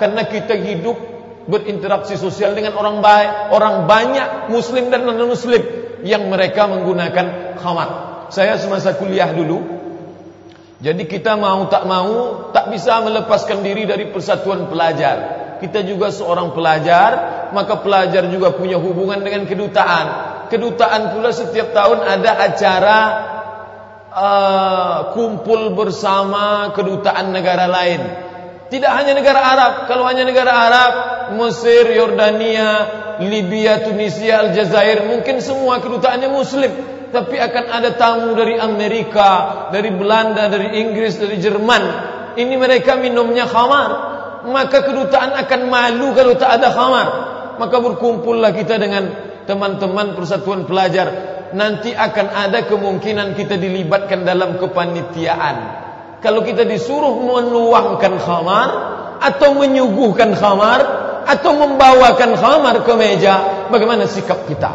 karena kita hidup berinteraksi sosial dengan orang baik, orang banyak muslim dan non-muslim yang mereka menggunakan khamar. Saya semasa kuliah dulu, jadi kita mau tak bisa melepaskan diri dari persatuan pelajar. Kita juga seorang pelajar, maka pelajar juga punya hubungan dengan kedutaan. Kedutaan pula setiap tahun ada acara kumpul bersama kedutaan negara lain. Tidak hanya negara Arab. Kalau hanya negara Arab, Mesir, Yordania, Libya, Tunisia, Aljazair, mungkin semua kedutaannya muslim. Tapi akan ada tamu dari Amerika, dari Belanda, dari Inggris, dari Jerman. Ini mereka minumnya khamar. Maka kedutaan akan malu kalau tak ada khamar. Maka berkumpullah kita dengan teman-teman persatuan pelajar. Nanti akan ada kemungkinan kita dilibatkan dalam kepanitiaan. Kalau kita disuruh menuangkan khamar, atau menyuguhkan khamar, atau membawakan khamar ke meja, bagaimana sikap kita?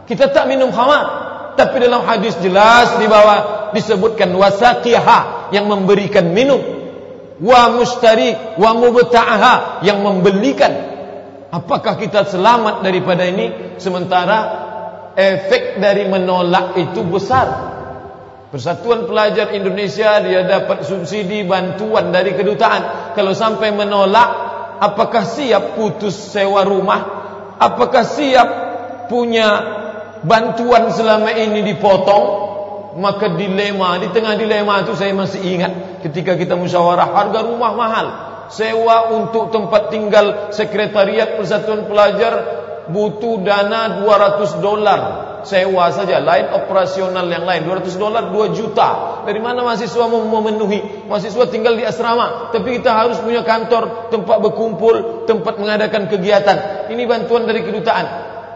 Kita tak minum khamar, tapi dalam hadis jelas di bawah disebutkan wasaqiha, yang memberikan minum, wa mustari wa mubta'aha, yang membelikan. Apakah kita selamat daripada ini? Sementara efek dari menolak itu besar. Persatuan Pelajar Indonesia dia dapat subsidi bantuan dari kedutaan. Kalau sampai menolak, apakah siap putus sewa rumah? Apakah siap punya bantuan selama ini dipotong? Maka dilema, di tengah dilema itu saya masih ingat ketika kita musyawarah, harga rumah mahal. Sewa untuk tempat tinggal sekretariat Persatuan Pelajar butuh dana $200. Sewa saja, lain operasional yang lain. $200, 2 juta. Dari mana mahasiswa memenuhi? Mahasiswa tinggal di asrama, tapi kita harus punya kantor, tempat berkumpul, tempat mengadakan kegiatan. Ini bantuan dari kedutaan.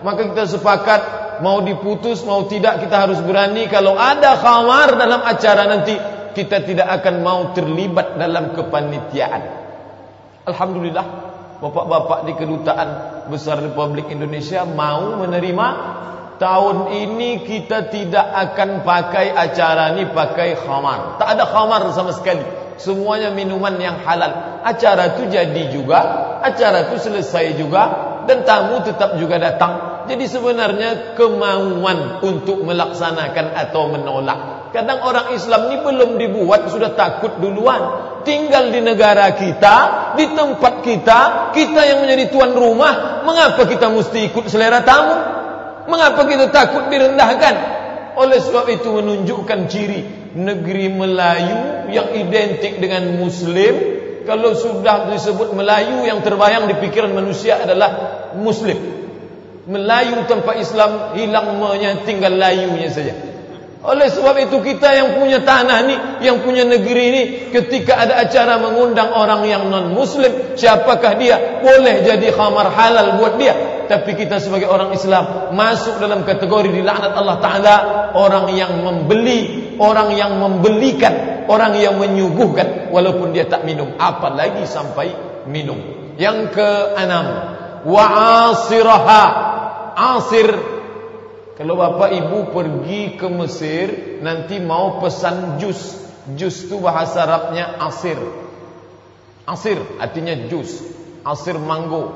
Maka kita sepakat, mau diputus, mau tidak, kita harus berani. Kalau ada khamar dalam acara nanti, kita tidak akan mau terlibat dalam kepanitiaan. Alhamdulillah, bapak-bapak di Kedutaan Besar Republik Indonesia mau menerima. Tahun ini kita tidak akan pakai acara ini pakai khamar. Tak ada khamar sama sekali. Semuanya minuman yang halal. Acara itu jadi juga, acara itu selesai juga. dan tamu tetap juga datang. Jadi sebenarnya kemauan untuk melaksanakan atau menolak. Kadang orang Islam ni belum dibuat sudah takut duluan. Tinggal di negara kita, di tempat kita, kita yang menjadi tuan rumah. Mengapa kita mesti ikut selera tamu? Mengapa kita takut direndahkan? Oleh sebab itu menunjukkan ciri negeri Melayu yang identik dengan Muslim. Kalau sudah disebut Melayu, yang terbayang di pikiran manusia adalah Muslim. Melayu tanpa Islam hilang tinggal layunya saja. Oleh sebab itu kita yang punya tanah ni, yang punya negeri ni, ketika ada acara mengundang orang yang non-Muslim, siapakah dia? Boleh jadi khamar halal buat dia. Tapi kita sebagai orang Islam masuk dalam kategori dilaknat Allah Ta'ala. Orang yang membeli, orang yang membelikan, orang yang menyuguhkan walaupun dia tak minum, apalagi sampai minum. Yang keenam, wa'asiraha. Asir, kalau bapak ibu pergi ke Mesir nanti mau pesan jus. Jus itu bahasa Arabnya asir. Asir artinya jus. Asir mango,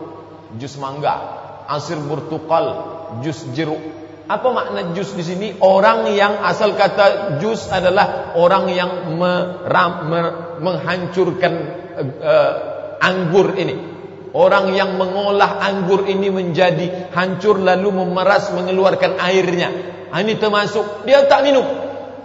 jus mangga. Asir burtukal, jus jeruk. Apa makna jus di sini? Orang yang asal kata jus adalah orang yang menghancurkan anggur ini. Orang yang mengolah anggur ini menjadi hancur lalu memeras mengeluarkan airnya. Ini termasuk. Dia tak minum.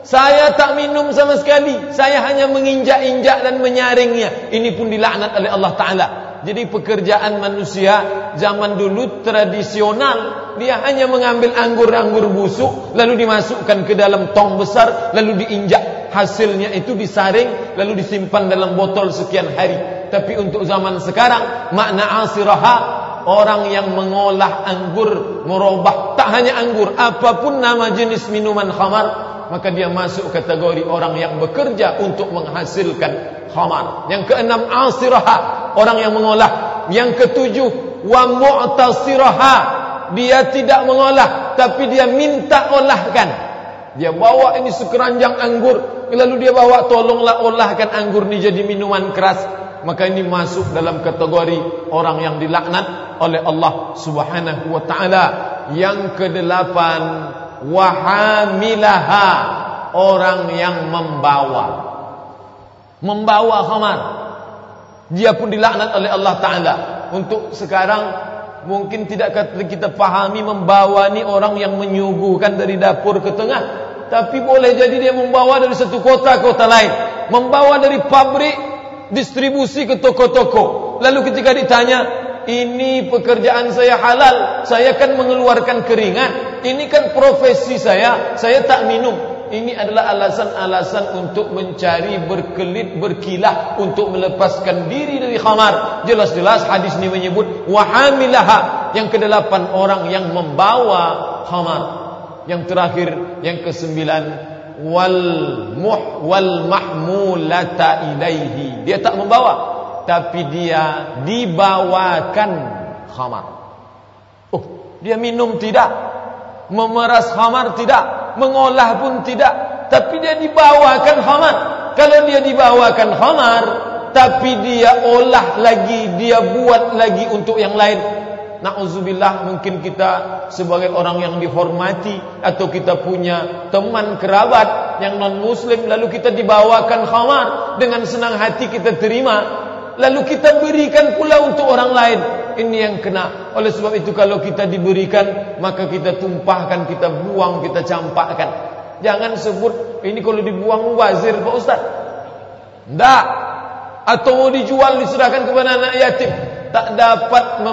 Saya tak minum sama sekali. Saya hanya menginjak-injak dan menyaringnya. Ini pun dilaknat oleh Allah Ta'ala. Jadi pekerjaan manusia zaman dulu tradisional, dia hanya mengambil anggur-anggur busuk lalu dimasukkan ke dalam tong besar lalu diinjak. Hasilnya itu disaring lalu disimpan dalam botol sekian hari. Tapi untuk zaman sekarang, makna asiraha, orang yang mengolah anggur, merubah tak hanya anggur, apapun nama jenis minuman khamar, maka dia masuk kategori orang yang bekerja untuk menghasilkan khamar. Yang keenam, asiraha, orang yang mengolah. Yang ketujuh, wa mu'tasiraha, dia tidak mengolah tapi dia minta olahkan. Dia bawa ini sekeranjang anggur, lalu dia bawa, tolonglah olahkan anggur ini jadi minuman keras. Maka ini masuk dalam kategori orang yang dilaknat oleh Allah Subhanahu wa ta'ala. Yang kedelapan, wahamilaha, orang yang membawa khamar. Dia pun dilaknat oleh Allah Ta'ala. Untuk sekarang mungkin tidak kita pahami membawa ni orang yang menyuguhkan dari dapur ke tengah. Tapi boleh jadi dia membawa dari satu kota ke kota lain. Membawa dari pabrik distribusi ke toko-toko. Lalu ketika ditanya, ini pekerjaan saya halal, saya kan mengeluarkan keringat, ini kan profesi saya tak minum. Ini adalah alasan-alasan untuk mencari berkelit, berkilah, untuk melepaskan diri dari khamar. Jelas-jelas hadis ini menyebut wahamilaha. Yang kedelapan, orang yang membawa khamar. Yang terakhir, yang kesembilan, wal mahmulata ilaihi, dia tak membawa tapi dia dibawakan khamar. Dia minum tidak, memeras khamar tidak, mengolah pun tidak, tapi dia dibawakan khamar. Kalau dia dibawakan khamar tapi dia olah lagi, dia buat lagi untuk yang lain, na'udzubillah, mungkin kita sebagai orang yang dihormati atau kita punya teman kerabat yang non-muslim, lalu kita dibawakan khamar, dengan senang hati kita terima, lalu kita berikan pula untuk orang lain. Ini yang kena. Oleh sebab itu kalau kita diberikan, maka kita tumpahkan, kita buang, kita campakkan. Jangan sebut ini kalau dibuang mubazir Pak Ustaz. Tak. Atau mau dijual diserahkan kepada anak yatim. Tak dapat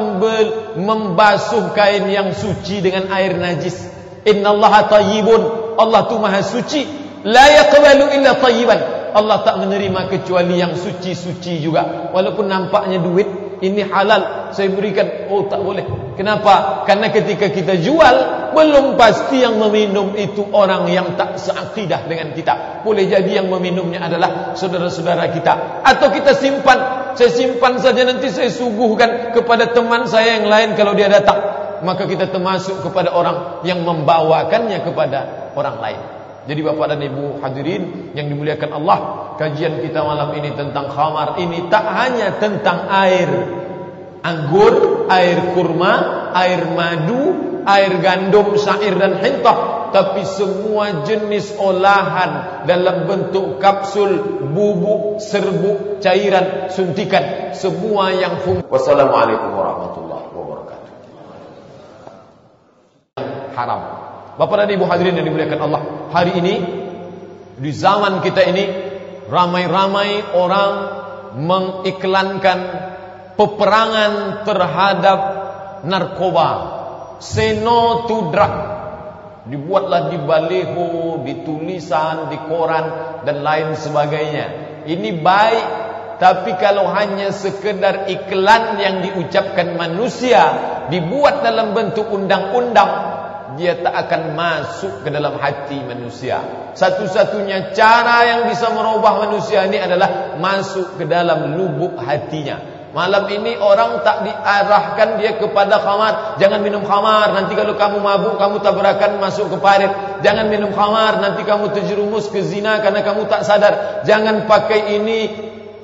membasuh kain yang suci dengan air najis. Innallaha tayyibun, Allah tu maha suci. La yaqbalu illa tayyiban, Allah tak menerima kecuali yang suci-suci juga. Walaupun nampaknya duit ini halal, saya berikan, tak boleh. Kenapa? Karena ketika kita jual, belum pasti yang meminum itu orang yang tak seakidah dengan kita. Boleh jadi yang meminumnya adalah saudara-saudara kita. Atau kita simpan. Saya simpan saja, nanti saya suguhkan kepada teman saya yang lain kalau dia datang. Maka kita termasuk kepada orang yang membawakannya kepada orang lain. Jadi bapak dan ibu hadirin yang dimuliakan Allah, kajian kita malam ini tentang khamar ini tak hanya tentang air anggur, air kurma, air madu, air gandum, syair dan hintah, tapi semua jenis olahan dalam bentuk kapsul, bubuk, serbuk, cairan, suntikan, semua yang Wassalamualaikum warahmatullahi wabarakatuh. Haram. Bapak dan Ibu hadirin yang dimuliakan Allah, hari ini di zaman kita ini ramai-ramai orang mengiklankan peperangan terhadap narkoba. Say no to drug. Dibuatlah di baliho, di tulisan, di koran dan lain sebagainya. Ini baik, tapi kalau hanya sekedar iklan yang diucapkan manusia, dibuat dalam bentuk undang-undang, dia tak akan masuk ke dalam hati manusia. Satu-satunya cara yang bisa merubah manusia ini adalah masuk ke dalam lubuk hatinya. Malam ini orang tak diarahkan dia kepada khamar. Jangan minum khamar, nanti kalau kamu mabuk kamu tabrakan masuk ke parit. Jangan minum khamar, nanti kamu terjerumus ke zina karena kamu tak sadar. Jangan pakai ini.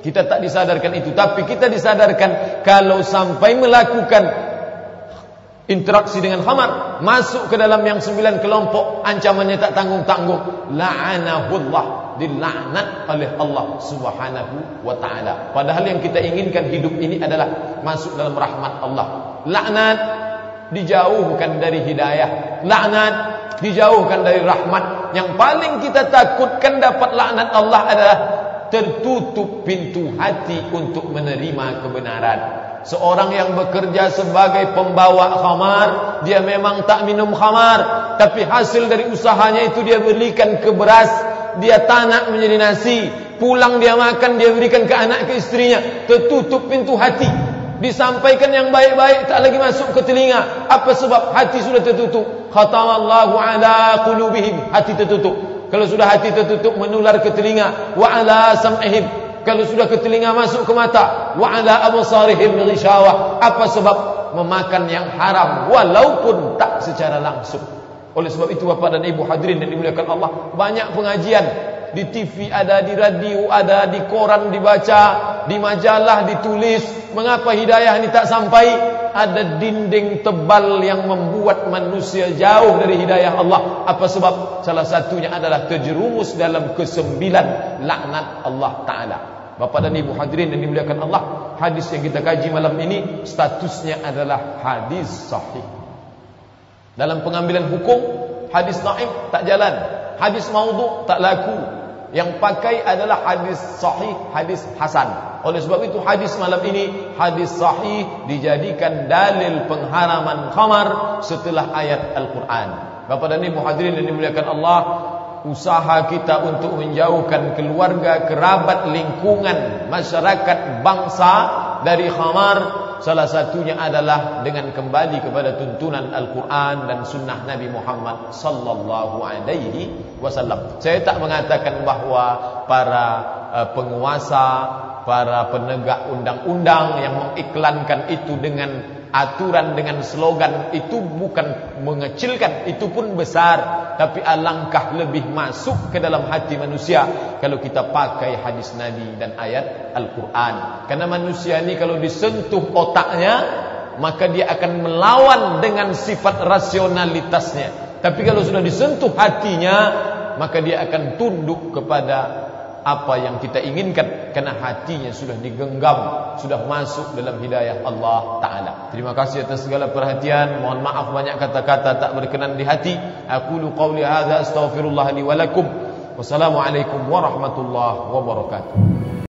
Kita tak disadarkan itu, tapi kita disadarkan kalau sampai melakukan interaksi dengan khamar, masuk ke dalam yang 9 kelompok, ancamannya tak tanggung-tanggung. La'anahullah, dilaknat oleh Allah Subhanahu wa ta'ala. Padahal yang kita inginkan hidup ini adalah masuk dalam rahmat Allah. Laknat dijauhkan dari hidayah, laknat dijauhkan dari rahmat. Yang paling kita takutkan dapat laknat Allah adalah tertutup pintu hati untuk menerima kebenaran. Seorang yang bekerja sebagai pembawa khamar, dia memang tak minum khamar, tapi hasil dari usahanya itu dia berikan ke beras, dia tanak menjadi nasi, pulang dia makan, dia berikan ke anak, ke istrinya. Tertutup pintu hati. Disampaikan yang baik-baik tak lagi masuk ke telinga. Apa sebab? Hati sudah tertutup. Khatamallahu ala qulubihim, hati tertutup. Kalau sudah hati tertutup, menular ke telinga. Wa ala sam'ihim, kalau sudah ke telinga masuk ke mata. Wa ala absarihim ghishawah. Apa sebab? Memakan yang haram walaupun tak secara langsung. Oleh sebab itu Bapak dan Ibu hadirin yang dimuliakan Allah, banyak pengajian di TV ada, di radio ada, di koran dibaca, di majalah ditulis. Mengapa hidayah ini tak sampai? Ada dinding tebal yang membuat manusia jauh dari hidayah Allah. Apa sebab? Salah satunya adalah terjerumus dalam ke-9 laknat Allah Ta'ala. Bapak dan Ibu hadirin yang dimuliakan Allah, hadis yang kita kaji malam ini statusnya adalah hadis sahih. Dalam pengambilan hukum, hadis dhaif tak jalan, hadis maudhu tak laku. Yang pakai adalah hadis sahih, hadis hasan. Oleh sebab itu hadis malam ini, hadis sahih, dijadikan dalil pengharaman khamar setelah ayat Al-Quran. Bapak dan Ibu hadirin yang dimuliakan Allah, usaha kita untuk menjauhkan keluarga, kerabat, lingkungan, masyarakat, bangsa dari khamar, salah satunya adalah dengan kembali kepada tuntunan Al-Quran dan sunnah Nabi Muhammad sallallahu alaihi wasallam. Saya tak mengatakan bahawa para penguasa, para penegak undang-undang yang mengiklankan itu dengan aturan, dengan slogan, itu bukan mengecilkan, itu pun besar. Tapi alangkah lebih masuk ke dalam hati manusia kalau kita pakai hadis Nabi dan ayat Al-Quran. Karena manusia ini kalau disentuh otaknya, maka dia akan melawan dengan sifat rasionalitasnya. Tapi kalau sudah disentuh hatinya, maka dia akan tunduk kepada apa yang kita inginkan, karena hatinya sudah digenggam, sudah masuk dalam hidayah Allah Ta'ala. Terima kasih atas segala perhatian. Mohon maaf banyak kata-kata tak berkenan di hati. Aqulu qawli hadza astaghfirullah li wa lakum. Wassalamualaikum warahmatullahi wabarakatuh.